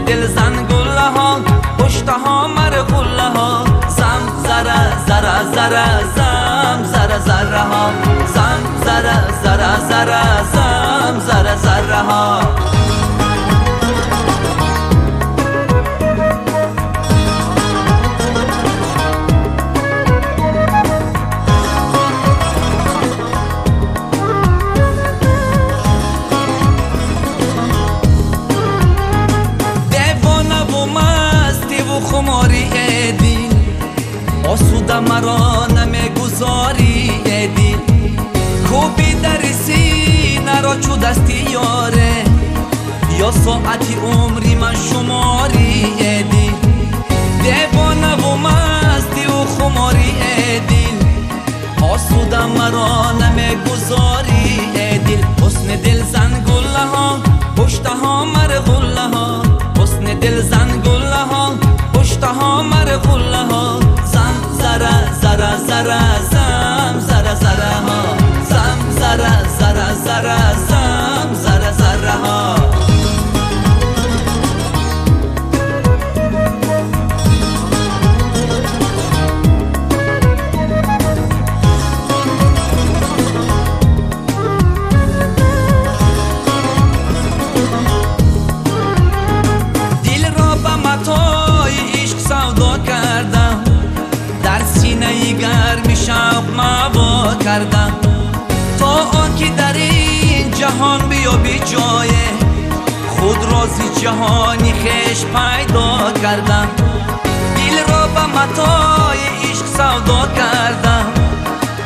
دل زن گله ها، پشت ها مرغوله ها، زم زره زره زره زم زره زره ها، زم زره زره زره زم زره زره ها. خماری دل آسوده مرا نمیگذاری دل، کوبی در سینه را چو دستی یاره، یا ساعتی عمری من شماری دل. دیوانه و مستی و خماری دل آسوده مرا نمیگذاری دل. حسن دل زن گله ها، پشت ها مرغوله ها، حسن دل زن گله ها، پشت ها مرغوله ها، زم زره زره زره زم زره زره ها، زم زره زره زره زم زره زره ها. دل را به متاع عشق سودا کردم، در سینه گرمی شوق موا کردم، تا آنکه در این جهان بیابی جای خود رازی جهانی خویش پیدا کردم. دل را به متاع عشق سودا کردم،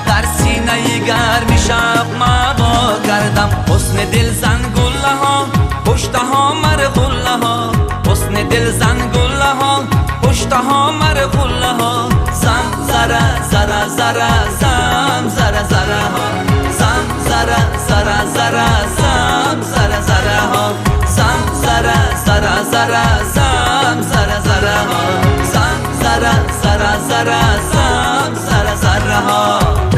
در سینه گرمی شوق موا کردم. حسن دل زن گله ها، پشت ها مرغوله ها، حسن دل زن گله ها، پشت ها مرغوله ها، زم زره زره زره زم زره زره ها، زم زره زره زره زم زره زره ها، زم زره زره زره زم زره زره ها، زم زره زره زره زم زره زره ها.